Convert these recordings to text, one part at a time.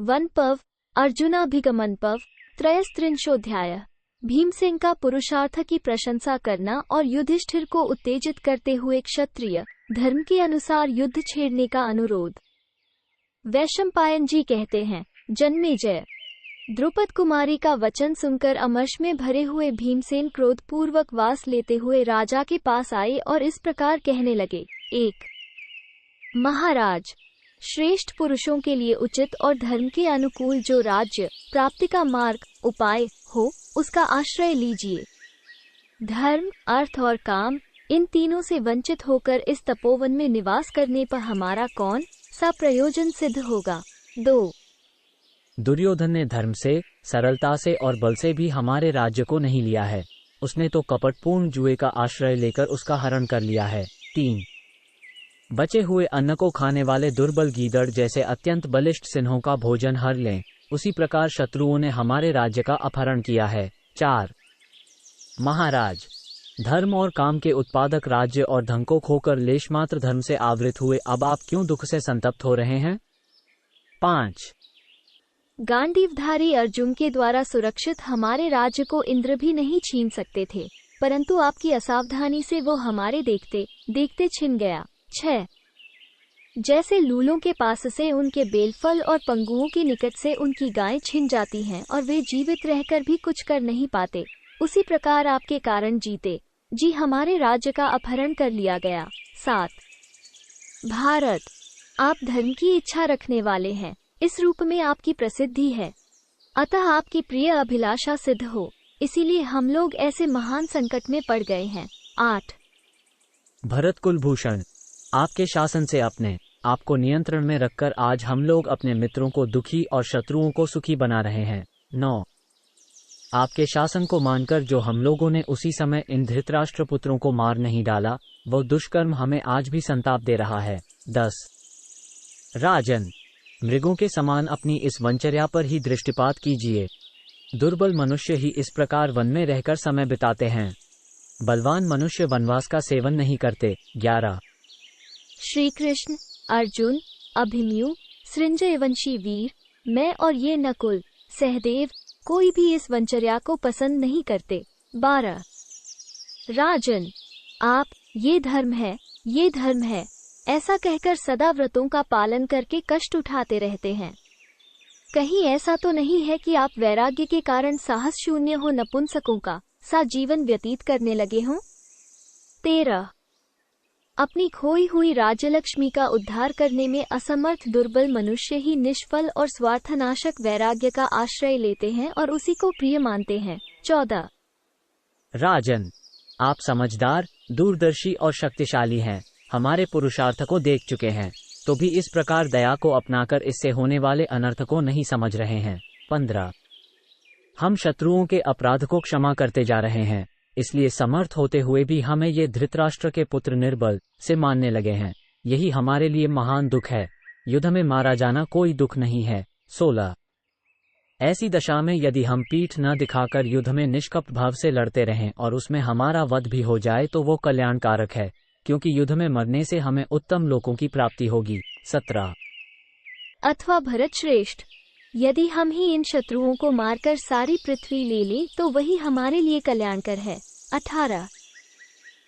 वनपव अर्जुनाभिगमनपव त्रयस्त्रिंशोऽध्यायः। भीमसेन का पुरुषार्थ की प्रशंसा करना और युधिष्ठिर को उत्तेजित करते हुए क्षत्रिय धर्म के अनुसार युद्ध छेड़ने का अनुरोध। वैशंपायन जी कहते हैं, जन्मेजय, द्रुपद कुमारी का वचन सुनकर अमर्ष में भरे हुए भीमसेन क्रोध पूर्वक वास लेते हुए राजा के पास आए और इस प्रकार कहने लगे। 1 महाराज, श्रेष्ठ पुरुषों के लिए उचित और धर्म के अनुकूल जो राज्य प्राप्ति का मार्ग उपाय हो, उसका आश्रय लीजिए। धर्म, अर्थ और काम, इन तीनों से वंचित होकर इस तपोवन में निवास करने पर हमारा कौन सा प्रयोजन सिद्ध होगा। 2 दुर्योधन ने धर्म से, सरलता से और बल से भी हमारे राज्य को नहीं लिया है। उसने तो कपटपूर्ण जुए का आश्रय लेकर उसका हरण कर लिया है। 3 बचे हुए अन्न को खाने वाले दुर्बल गीदड़ जैसे अत्यंत बलिष्ठ सिंहों का भोजन हर लें, उसी प्रकार शत्रुओं ने हमारे राज्य का अपहरण किया है। 4 महाराज, धर्म और काम के उत्पादक राज्य और धन को खोकर लेशमात्र धर्म से आवृत हुए अब आप क्यों दुख से संतप्त हो रहे हैं। 5 गांडीवधारी अर्जुन के द्वारा सुरक्षित हमारे राज्य को इंद्र भी नहीं छीन सकते थे, परंतु आपकी असावधानी से वो हमारे देखते देखते छिन गया। 6 जैसे लूलों के पास से उनके बेलफल और पंगुओं के निकट से उनकी गायें छिन जाती हैं और वे जीवित रहकर भी कुछ कर नहीं पाते, उसी प्रकार आपके कारण जीते जी हमारे राज्य का अपहरण कर लिया गया। 7 भारत, आप धर्म की इच्छा रखने वाले हैं, इस रूप में आपकी प्रसिद्धि है, अतः आपकी प्रिय अभिलाषा सिद्ध हो, इसीलिए हम लोग ऐसे महान संकट में पड़ गए हैं। 8 भरत कुलभूषण, आपके शासन से अपने आपको नियंत्रण में रखकर आज हम लोग अपने मित्रों को दुखी और शत्रुओं को सुखी बना रहे हैं। 9 आपके शासन को मानकर जो हम लोगों ने उसी समय इन धृतराष्ट्र पुत्रों को मार नहीं डाला, वो दुष्कर्म हमें आज भी संताप दे रहा है। 10 राजन, मृगों के समान अपनी इस वंचर्या पर ही दृष्टिपात कीजिए। दुर्बल मनुष्य ही इस प्रकार वन में रहकर समय बिताते हैं, बलवान मनुष्य वनवास का सेवन नहीं करते। 11 श्री कृष्ण, अर्जुन, अभिमन्यु, सृंजयवंशी वीर, मैं और ये नकुल, सहदेव, कोई भी इस वंचर्या को पसंद नहीं करते। 12 राजन, आप ये धर्म है, ये धर्म है ऐसा कहकर सदा व्रतों का पालन करके कष्ट उठाते रहते हैं। कहीं ऐसा तो नहीं है कि आप वैराग्य के कारण साहस शून्य हो नपुंसकों का सा जीवन व्यतीत करने लगे हों। 13 अपनी खोई हुई राज्यलक्ष्मी का उद्धार करने में असमर्थ दुर्बल मनुष्य ही निष्फल और स्वार्थनाशक वैराग्य का आश्रय लेते हैं और उसी को प्रिय मानते हैं। 14 राजन, आप समझदार, दूरदर्शी और शक्तिशाली हैं, हमारे पुरुषार्थ को देख चुके हैं, तो भी इस प्रकार दया को अपनाकर इससे होने वाले अनर्थ को नहीं समझ रहे हैं। 15 हम शत्रुओं के अपराध को क्षमा करते जा रहे हैं, इसलिए समर्थ होते हुए भी हमें ये धृतराष्ट्र के पुत्र निर्बल से मानने लगे हैं, यही हमारे लिए महान दुख है। युद्ध में मारा जाना कोई दुख नहीं है। 16 ऐसी दशा में यदि हम पीठ न दिखाकर युद्ध में निष्कपट भाव से लड़ते रहें और उसमें हमारा वध भी हो जाए तो वो कल्याणकारक है, क्योंकि युद्ध में मरने से हमें उत्तम लोकों की प्राप्ति होगी। 17 अथवा भरत श्रेष्ठ, यदि हम ही इन शत्रुओं को मारकर सारी पृथ्वी ले लें तो वही हमारे लिए कल्याणकर है। 18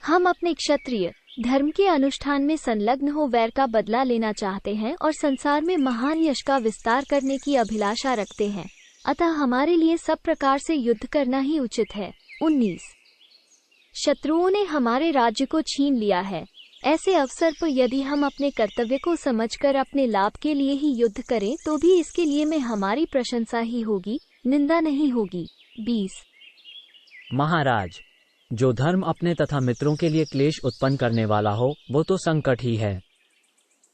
हम अपने क्षत्रिय धर्म के अनुष्ठान में संलग्न हो वैर का बदला लेना चाहते हैं और संसार में महान यश का विस्तार करने की अभिलाषा रखते हैं, अतः हमारे लिए सब प्रकार से युद्ध करना ही उचित है। 19 शत्रुओं ने हमारे राज्य को छीन लिया है, ऐसे अवसर पर यदि हम अपने कर्तव्य को समझकर अपने लाभ के लिए ही युद्ध करें तो भी इसके लिए में हमारी प्रशंसा ही होगी, निंदा नहीं होगी। 20 महाराज, जो धर्म अपने तथा मित्रों के लिए क्लेश उत्पन्न करने वाला हो वो तो संकट ही है,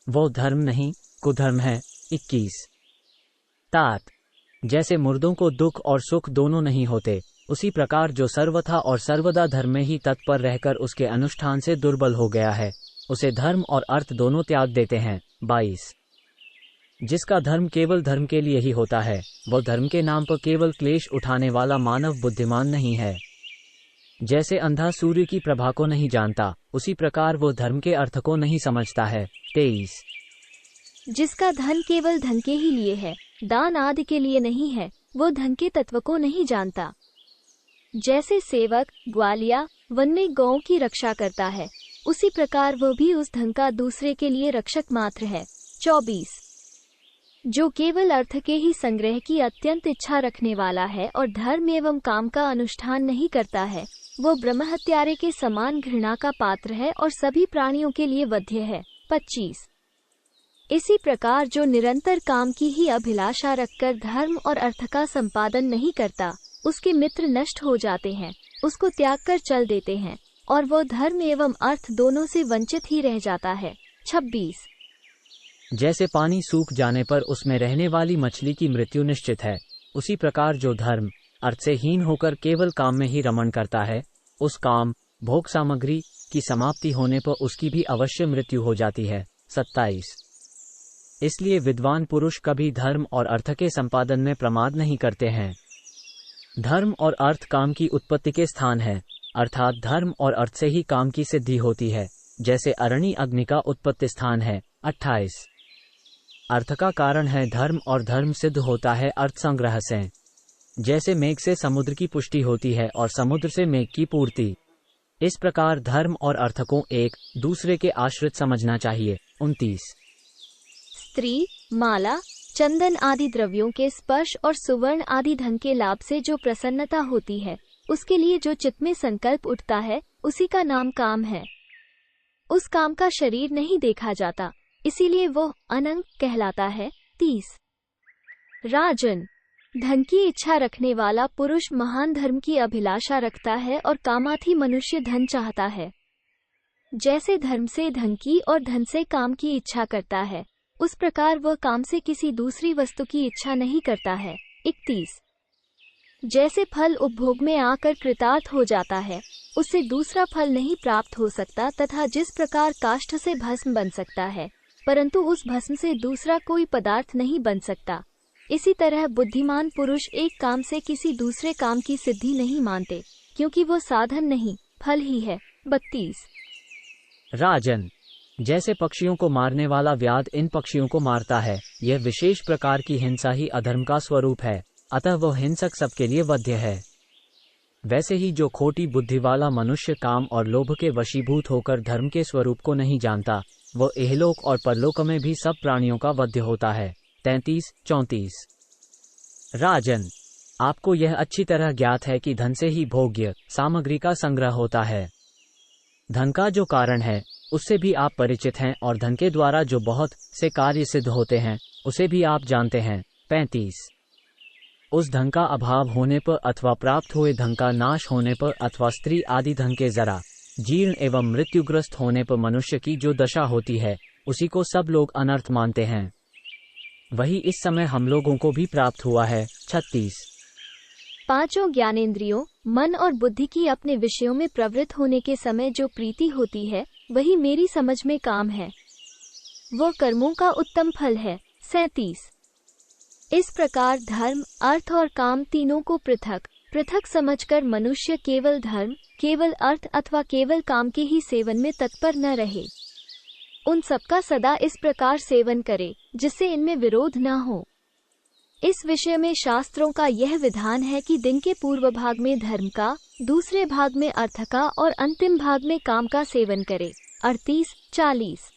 वो धर्म नहीं कुधर्म है। 21 तात, जैसे मुर्दों को दुख और सुख दोनों नहीं होते, उसी प्रकार जो सर्वथा और सर्वदा धर्म में ही तत्पर रहकर उसके अनुष्ठान से दुर्बल हो गया है, उसे धर्म और अर्थ दोनों त्याग देते हैं। 22 जिसका धर्म केवल धर्म के लिए ही होता है, वो धर्म के नाम पर केवल क्लेश उठाने वाला मानव बुद्धिमान नहीं है। जैसे अंधा सूर्य की प्रभा को नहीं जानता, उसी प्रकार वो धर्म के अर्थ को नहीं समझता है। 23 जिसका धन केवल धन के ही लिए है, दान आदि के लिए नहीं है, वो धन के तत्व को नहीं जानता। जैसे सेवक ग्वालिया वन में गौओं की रक्षा करता है, उसी प्रकार वह भी उस धन का दूसरे के लिए रक्षक मात्र है। 24 जो केवल अर्थ के ही संग्रह की अत्यंत इच्छा रखने वाला है और धर्म एवं काम का अनुष्ठान नहीं करता है, वो ब्रह्महत्यारे के समान घृणा का पात्र है और सभी प्राणियों के लिए वध्य है। 25 इसी प्रकार जो निरंतर काम की ही अभिलाषा रखकर धर्म और अर्थ का संपादन नहीं करता, उसके मित्र नष्ट हो जाते हैं, उसको त्याग कर चल देते हैं और वो धर्म एवं अर्थ दोनों से वंचित ही रह जाता है। 26 जैसे पानी सूख जाने पर उसमें रहने वाली मछली की मृत्यु निश्चित है, उसी प्रकार जो धर्म अर्थ से हीन होकर केवल काम में ही रमण करता है, उस काम भोग सामग्री की समाप्ति होने पर उसकी भी अवश्य मृत्यु हो जाती है। 27 इसलिए विद्वान पुरुष कभी धर्म और अर्थ के संपादन में प्रमाद नहीं करते हैं। धर्म और अर्थ काम की उत्पत्ति के स्थान है, अर्थात धर्म और अर्थ से ही काम की सिद्धि होती है, जैसे अरणि अग्नि का उत्पत्ति स्थान है। 28 अर्थ का कारण है धर्म और धर्म सिद्ध होता है अर्थ संग्रह से। जैसे मेघ से समुद्र की पुष्टि होती है और समुद्र से मेघ की पूर्ति, इस प्रकार धर्म और अर्थ को एक दूसरे के आश्रित समझना चाहिए। 29 स्त्री माला चंदन आदि द्रव्यों के स्पर्श और सुवर्ण आदि धन के लाभ से जो प्रसन्नता होती है, उसके लिए जो चित्त में संकल्प उठता है, उसी का नाम काम है। उस काम का शरीर नहीं देखा जाता, इसीलिए वो अनंग कहलाता है। 30 राजन धन की इच्छा रखने वाला पुरुष महान धर्म की अभिलाषा रखता है और कामार्थी मनुष्य धन चाहता है। जैसे धर्म से धन की और धन से काम की इच्छा करता है, उस प्रकार वह काम से किसी दूसरी वस्तु की इच्छा नहीं करता है। 31 जैसे फल उपभोग में आकर कृतार्थ हो जाता है, उससे दूसरा फल नहीं प्राप्त हो सकता, तथा जिस प्रकार काष्ठ से भस्म बन सकता है, परंतु उस भस्म से दूसरा कोई पदार्थ नहीं बन सकता, इसी तरह बुद्धिमान पुरुष एक काम से किसी दूसरे काम की सिद्धि नहीं मानते, क्योंकि वो साधन नहीं फल ही है। 32 राजन जैसे पक्षियों को मारने वाला व्याध इन पक्षियों को मारता है, यह विशेष प्रकार की हिंसा ही अधर्म का स्वरूप है, अतः वह हिंसक सबके लिए वध्य है। वैसे ही जो खोटी बुद्धि वाला मनुष्य काम और लोभ के वशीभूत होकर धर्म के स्वरूप को नहीं जानता, वह इहलोक और परलोक में भी सब प्राणियों का वध्य होता है। 33-34 राजन आपको यह अच्छी तरह ज्ञात है कि धन से ही भोग्य सामग्री का संग्रह होता है। धन का जो कारण है उससे भी आप परिचित हैं और धन के द्वारा जो बहुत से कार्य सिद्ध होते हैं उसे भी आप जानते हैं। 35 उस धन का अभाव होने पर अथवा प्राप्त हुए धन का नाश होने पर अथवा स्त्री आदि धन के जरा जीर्ण एवं मृत्युग्रस्त होने पर मनुष्य की जो दशा होती है, उसी को सब लोग अनर्थ मानते हैं। वही इस समय हम लोगों को भी प्राप्त हुआ है। 36 पांचों ज्ञानेंद्रियों मन और बुद्धि की अपने विषयों में प्रवृत्त होने के समय जो प्रीति होती है, वही मेरी समझ में काम है, वो कर्मों का उत्तम फल है। 37 इस प्रकार धर्म अर्थ और काम तीनों को पृथक पृथक समझकर मनुष्य केवल धर्म केवल अर्थ अथवा केवल काम के ही सेवन में तत्पर न रहे, उन सबका सदा इस प्रकार सेवन करे जिससे इनमें विरोध न हो। इस विषय में शास्त्रों का यह विधान है कि दिन के पूर्व भाग में धर्म का, दूसरे भाग में अर्थ का और अंतिम भाग में काम का सेवन करे। 38-40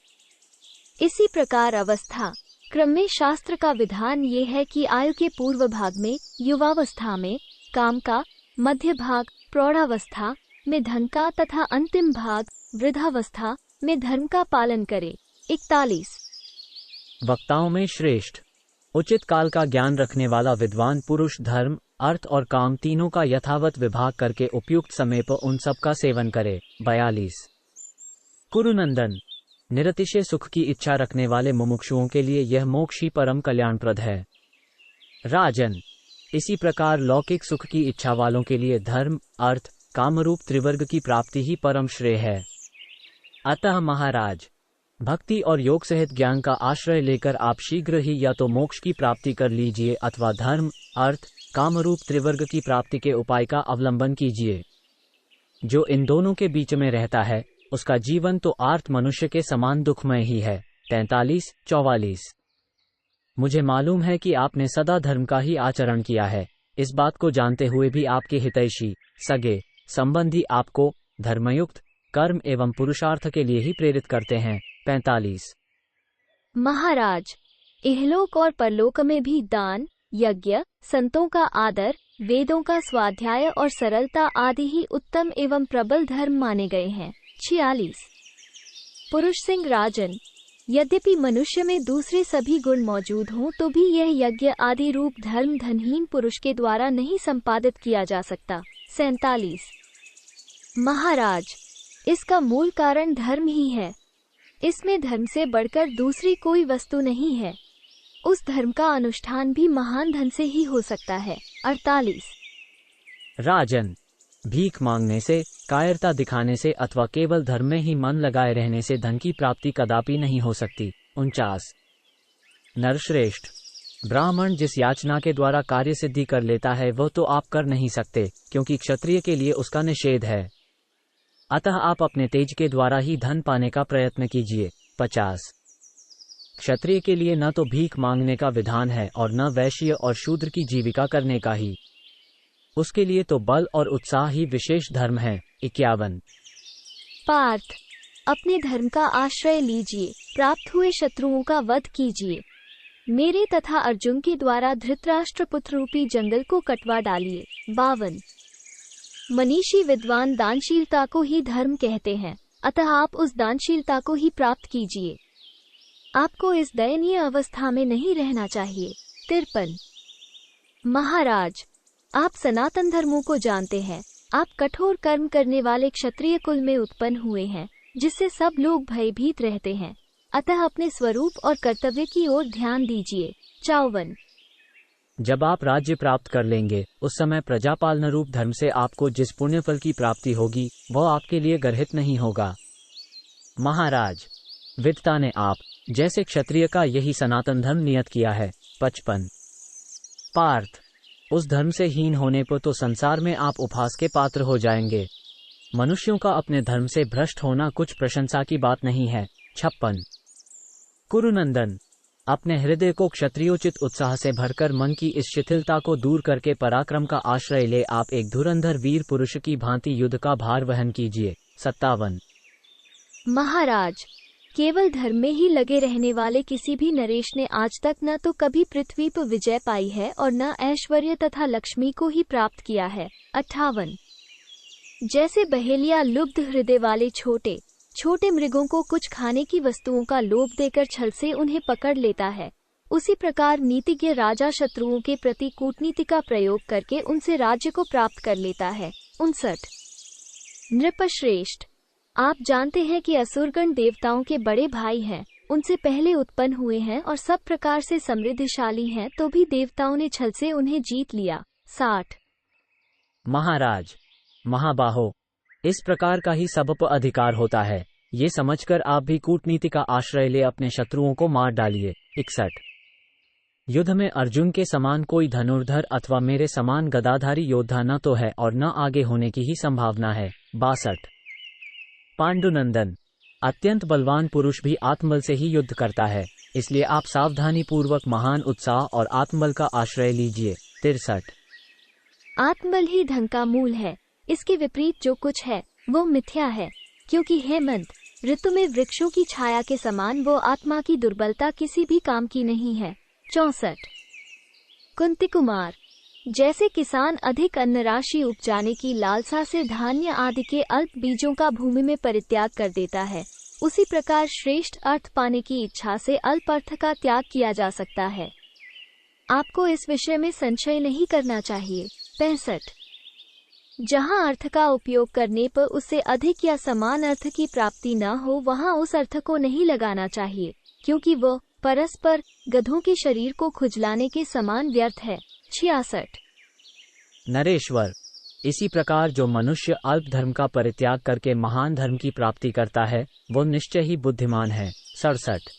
इसी प्रकार अवस्था क्रम में शास्त्र का विधान ये है कि आयु के पूर्व भाग में युवावस्था में काम का, मध्य भाग प्रौढ़ावस्था में धन का तथा अंतिम भाग वृद्धावस्था में धर्म का पालन करे। 41 वक्ताओं में श्रेष्ठ उचित काल का ज्ञान रखने वाला विद्वान पुरुष धर्म अर्थ और काम तीनों का यथावत विभाग करके उपयुक्त समय पर उन सब का सेवन करे। 42 कुरुनंदन निरतिशय सुख की इच्छा रखने वाले मुमुक्षुओं के लिए यह मोक्ष ही परम कल्याणप्रद है। राजन इसी प्रकार लौकिक सुख की इच्छा वालों के लिए धर्म अर्थ कामरूप त्रिवर्ग की प्राप्ति ही परम श्रेय है। अतः महाराज भक्ति और योग सहित ज्ञान का आश्रय लेकर आप शीघ्र ही या तो मोक्ष की प्राप्ति कर लीजिए अथवा धर्म अर्थ कामरूप त्रिवर्ग की प्राप्ति के उपाय का अवलंबन कीजिए। जो इन दोनों के बीच में रहता है उसका जीवन तो आर्त मनुष्य के समान दुखमय ही है। 43-44 मुझे मालूम है कि आपने सदा धर्म का ही आचरण किया है। इस बात को जानते हुए भी आपके हितैषी सगे संबंधी आपको धर्मयुक्त कर्म एवं पुरुषार्थ के लिए ही प्रेरित करते हैं। 45। महाराज, इहलोक और परलोक में भी दान, यज्ञ, संतों का आदर, वेदों का स्वाध्याय और सरलता आदि ही उत्तम एवं प्रबल धर्म माने गए हैं। 46। पुरुष सिंह राजन, यद्यपि मनुष्य में दूसरे सभी गुण मौजूद हों तो भी यह यज्ञ आदि रूप धर्म धनहीन पुरुष के द्वारा नहीं संपादित किया जा सकता। 47। महाराज, इसका मूल कारण धर्म ही है। इसमें धर्म से बढ़कर दूसरी कोई वस्तु नहीं है। उस धर्म का अनुष्ठान भी महान धन से ही हो सकता है। 48। राजन, भीख मांगने से, कायरता दिखाने से अथवा केवल धर्म में ही मन लगाए रहने से धन की प्राप्ति कदापि नहीं हो सकती। 49। नरश्रेष्ठ, ब्राह्मण जिस याचना के द्वारा कार्य सिद्धि कर लेता है वह तो आप कर नहीं सकते, क्योंकि क्षत्रिय के लिए उसका निषेध है। अतः आप अपने तेज के द्वारा ही धन पाने का प्रयत्न कीजिए। 50। क्षत्रिय के लिए न तो भीख मांगने का विधान है और न वैश्य और शूद्र की जीविका करने का ही। उसके लिए तो बल और उत्साह ही विशेष धर्म है। 51। पार्थ, अपने धर्म का आश्रय लीजिए, प्राप्त हुए शत्रुओं का वध कीजिए। मेरे तथा अर्जुन के द्वारा धृतराष्ट्र पुत्र रूपी जंगल को कटवा डालिए। 52। मनीषी विद्वान दानशीलता को ही धर्म कहते हैं, अतः आप उस दानशीलता को ही प्राप्त कीजिए। आपको इस दयनीय अवस्था में नहीं रहना चाहिए। 53। महाराज, आप सनातन धर्मों को जानते हैं। आप कठोर कर्म करने वाले क्षत्रिय कुल में उत्पन्न हुए हैं, जिससे सब लोग भयभीत रहते हैं। अतः अपने स्वरूप और कर्तव्य की ओर ध्यान दीजिए। 54। जब आप राज्य प्राप्त कर लेंगे उस समय प्रजापालन रूप धर्म से आपको जिस पुण्यफल की प्राप्ति होगी वह आपके लिए गर्हित नहीं होगा। महाराज, विद्ता ने आप जैसे क्षत्रिय का यही सनातन धर्म नियत किया है। 55। पार्थ, उस धर्म से हीन होने पर तो संसार में आप उपहास के पात्र हो जाएंगे। मनुष्यों का अपने धर्म से भ्रष्ट होना कुछ प्रशंसा की बात नहीं है। 56। कुरुनंदन, अपने हृदय को क्षत्रियोचित उत्साह से भरकर मन की इस शिथिलता को दूर करके पराक्रम का आश्रय ले आप एक धुरंधर वीर पुरुष की भांति युद्ध का भार वहन कीजिए। 57। महाराज, केवल धर्म में ही लगे रहने वाले किसी भी नरेश ने आज तक न तो कभी पृथ्वी पर विजय पाई है और न ऐश्वर्य तथा लक्ष्मी को ही प्राप्त किया है। 58। जैसे बहेलिया लुब्ध हृदय वाले छोटे छोटे मृगों को कुछ खाने की वस्तुओं का लोभ देकर छल से उन्हें पकड़ लेता है, उसी प्रकार नीतिज्ञ राजा शत्रुओं के प्रति कूटनीति का प्रयोग करके उनसे राज्य को प्राप्त कर लेता है। 59। नृपश्रेष्ठ, आप जानते हैं कि असुरगण देवताओं के बड़े भाई हैं, उनसे पहले उत्पन्न हुए हैं और सब प्रकार से समृद्धिशाली हैं, तो भी देवताओं ने छल से उन्हें जीत लिया। 60। महाराज, महाबाहो, इस प्रकार का ही सब पर अधिकार होता है, ये समझकर आप भी कूटनीति का आश्रय ले अपने शत्रुओं को मार डालिए। 61। युद्ध में अर्जुन के समान कोई धनुर्धर अथवा मेरे समान गदाधारी योद्धा न तो है और न आगे होने की ही संभावना है। 62। पांडुनंदन, अत्यंत बलवान पुरुष भी आत्मबल से ही युद्ध करता है, इसलिए आप सावधानी पूर्वक महान उत्साह और आत्मबल का आश्रय लीजिए। 63। आत्मबल ही धन का मूल है, इसके विपरीत जो कुछ है वो मिथ्या है, क्योंकि हेमंत ऋतु में वृक्षों की छाया के समान वो आत्मा की दुर्बलता किसी भी काम की नहीं है। 64। कुंती कुमार, जैसे किसान अधिक अन्न राशि उपजाने की लालसा से धान्य आदि के अल्प बीजों का भूमि में परित्याग कर देता है, उसी प्रकार श्रेष्ठ अर्थ पाने की इच्छा से अल्प अर्थ का त्याग किया जा सकता है। आपको इस विषय में संशय नहीं करना चाहिए। 65। जहाँ अर्थ का उपयोग करने पर उससे अधिक या समान अर्थ की प्राप्ति न हो वहाँ उस अर्थ को नहीं लगाना चाहिए, क्योंकि वह परस्पर गधों के शरीर को खुजलाने के समान व्यर्थ है। 66। नरेश्वर, इसी प्रकार जो मनुष्य अल्प धर्म का परित्याग करके महान धर्म की प्राप्ति करता है वो निश्चय ही बुद्धिमान है। 67।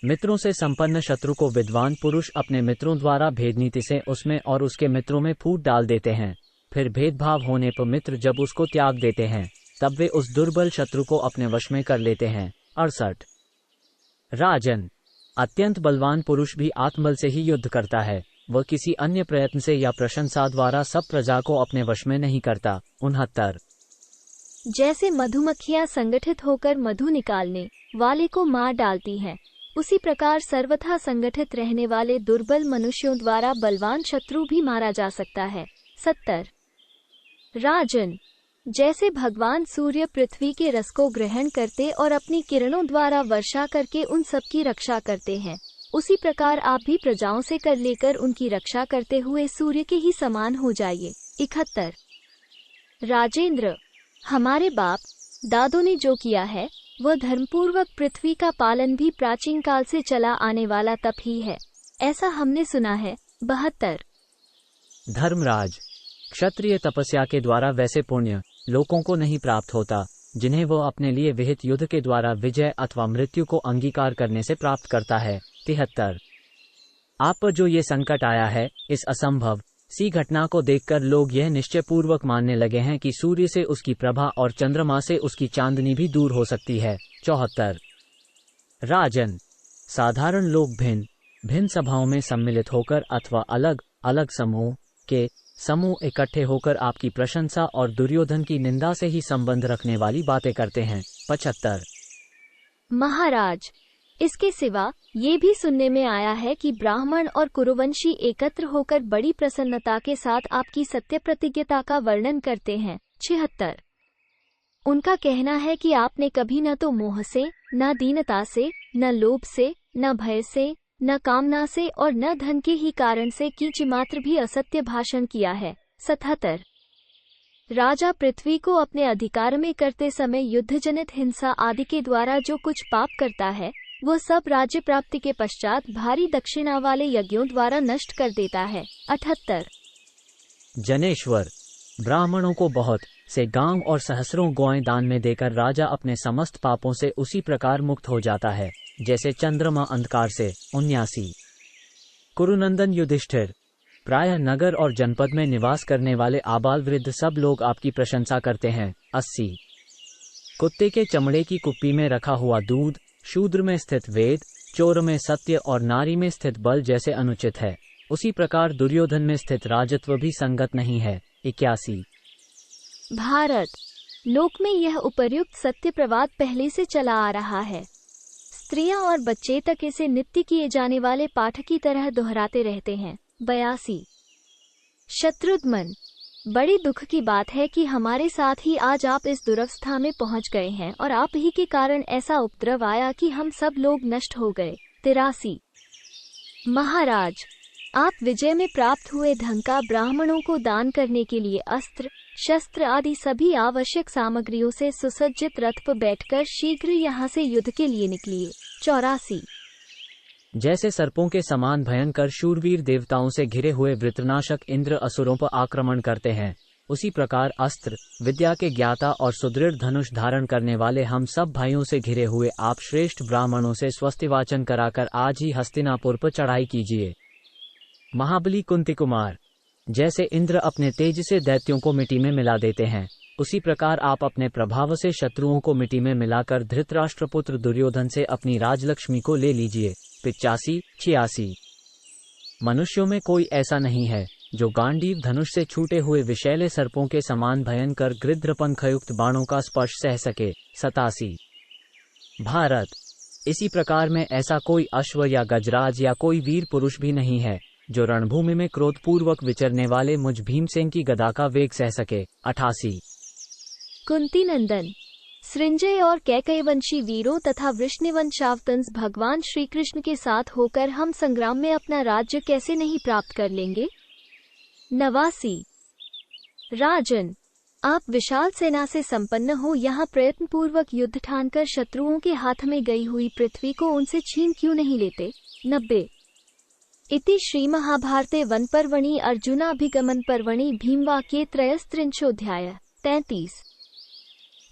मित्रों से संपन्न शत्रु को विद्वान पुरुष अपने मित्रों द्वारा भेदनीति से उसमें और उसके मित्रों में फूट डाल देते हैं, फिर भेदभाव होने पर मित्र जब उसको त्याग देते हैं तब वे उस दुर्बल शत्रु को अपने वश में कर लेते हैं। 68। राजन, अत्यंत बलवान पुरुष भी आत्मबल से ही युद्ध करता है, वह किसी अन्य प्रयत्न से या प्रशंसा द्वारा सब प्रजा को अपने वश में नहीं करता। 69। जैसे मधुमक्खियां संगठित होकर मधु निकालने वाले को मार डालती हैं, उसी प्रकार सर्वथा संगठित रहने वाले दुर्बल मनुष्यों द्वारा बलवान शत्रु भी मारा जा सकता है। 70। राजन, जैसे भगवान सूर्य पृथ्वी के रस को ग्रहण करते और अपनी किरणों द्वारा वर्षा करके उन सब की रक्षा करते हैं, उसी प्रकार आप भी प्रजाओं से कर लेकर उनकी रक्षा करते हुए सूर्य के ही समान हो जाइए। 71। राजेंद्र, हमारे बाप दादों ने जो किया है वह धर्मपूर्वक पृथ्वी का पालन भी प्राचीन काल से चला आने वाला तप ही है, ऐसा हमने सुना है। 72। धर्मराज, क्षत्रिय तपस्या के द्वारा वैसे पुण्य लोगों को नहीं प्राप्त होता जिन्हें वो अपने लिए विहित युद्ध के द्वारा विजय अथवा मृत्यु को अंगीकार करने से प्राप्त करता है। 73। आप पर जो ये संकट आया है, इस असंभव सी घटना को देखकर लोग यह निश्चय पूर्वक मानने लगे हैं कि सूर्य से उसकी प्रभा और चंद्रमा से उसकी चांदनी भी दूर हो सकती है। 74। राजन, साधारण लोग भिन्न भिन्न सभाओं में सम्मिलित होकर अथवा अलग अलग समूह इकट्ठे होकर आपकी प्रशंसा और दुर्योधन की निंदा से ही संबंध रखने वाली बातें करते हैं। 75। महाराज, इसके सिवा ये भी सुनने में आया है कि ब्राह्मण और कुरुवंशी एकत्र होकर बड़ी प्रसन्नता के साथ आपकी सत्य प्रतिज्ञता का वर्णन करते हैं। 76। उनका कहना है कि आपने कभी न तो मोह से, न दीनता से, न लोभ से, न भय से, न कामना से और न धन के ही कारण से किंचिमात्र भी असत्य भाषण किया है। 77। राजा पृथ्वी को अपने अधिकार में करते समय युद्धजनित हिंसा आदि के द्वारा जो कुछ पाप करता है, वह सब राज्य प्राप्ति के पश्चात भारी दक्षिणा वाले यज्ञों द्वारा नष्ट कर देता है। 78। जनेश्वर, ब्राह्मणों को बहुत से गांव और सहस्रों गौएं दान में देकर राजा अपने समस्त पापों से उसी प्रकार मुक्त हो जाता है जैसे चंद्रमा अंधकार से। 79। कुरुनंदन युधिष्ठिर, प्रायः नगर और जनपद में निवास करने वाले आबाल वृद्ध सब लोग आपकी प्रशंसा करते हैं। 80। कुत्ते के चमड़े की कुप्पी में रखा हुआ दूध, शूद्र में स्थित वेद, चोर में सत्य और नारी में स्थित बल जैसे अनुचित है, उसी प्रकार दुर्योधन में स्थित राजत्व भी संगत नहीं है। 81। भारत, लोक में यह उपर्युक्त सत्य प्रवाद पहले से चला आ रहा है। स्त्रियां और बच्चे तक इसे नित्य किए जाने वाले पाठ की तरह दोहराते रहते हैं। 82। शत्रुघ्न, बड़ी दुख की बात है कि हमारे साथ ही आज आप इस दुरवस्था में पहुंच गए हैं और आप ही के कारण ऐसा उपद्रव आया कि हम सब लोग नष्ट हो गए। 83। महाराज, आप विजय में प्राप्त हुए धन का ब्राह्मणों को दान करने के लिए अस्त्र शस्त्र आदि सभी आवश्यक सामग्रियों से सुसज्जित रथ पर बैठकर शीघ्र यहाँ से युद्ध के लिए निकलिए। 84। जैसे सर्पों के समान भयंकर शूरवीर देवताओं से घिरे हुए वृत्रनाशक इंद्र असुरों पर आक्रमण करते हैं, उसी प्रकार अस्त्र विद्या के ज्ञाता और सुदृढ़ धनुष धारण करने वाले हम सब भाइयों से घिरे हुए आप श्रेष्ठ ब्राह्मणों से स्वस्तिवाचन कराकर आज ही हस्तिनापुर पर चढ़ाई कीजिए। महाबली कुंती कुमार, जैसे इंद्र अपने तेज से दैत्यों को मिट्टी में मिला देते हैं, उसी प्रकार आप अपने प्रभाव से शत्रुओं को मिट्टी में मिलाकर धृतराष्ट्रपुत्र दुर्योधन से अपनी राजलक्ष्मी को ले लीजिए। 85, 86। मनुष्यों में कोई ऐसा नहीं है जो गांडीव धनुष से छूटे हुए विषैले सर्पों के समान भयंकर गृध्रपंखयुक्त बाणों का स्पर्श सह सके। 87। भारत, इसी प्रकार में ऐसा कोई अश्व या गजराज या कोई वीर पुरुष भी नहीं है जो रणभूमि में क्रोधपूर्वक विचरने वाले मुझ भीमसेन की गदा का वेग सह सके। 88। कुंती नंदन, सृंजय और कैकयवंशी वीरों तथा वृष्णिवंशावतंस भगवान श्री कृष्ण के साथ होकर हम संग्राम में अपना राज्य कैसे नहीं प्राप्त कर लेंगे। 89। राजन, आप विशाल सेना से संपन्न हो यहाँ प्रयत्न पूर्वक युद्ध ठानकर शत्रुओं के हाथ में गई हुई पृथ्वी को उनसे छीन क्यों नहीं लेते। 90। इति श्री महाभारते वन पर्वणि अर्जुनाभिगमन पर्वणि भीमवाक्ये त्रयस्त्रिंशोऽध्यायः। 33।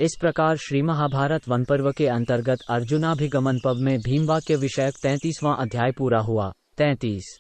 इस प्रकार श्री महाभारत वन पर्व के अंतर्गत अर्जुनाभिगमन पर्व में भीमवाक्य विषयक 33वां अध्याय पूरा हुआ। 33।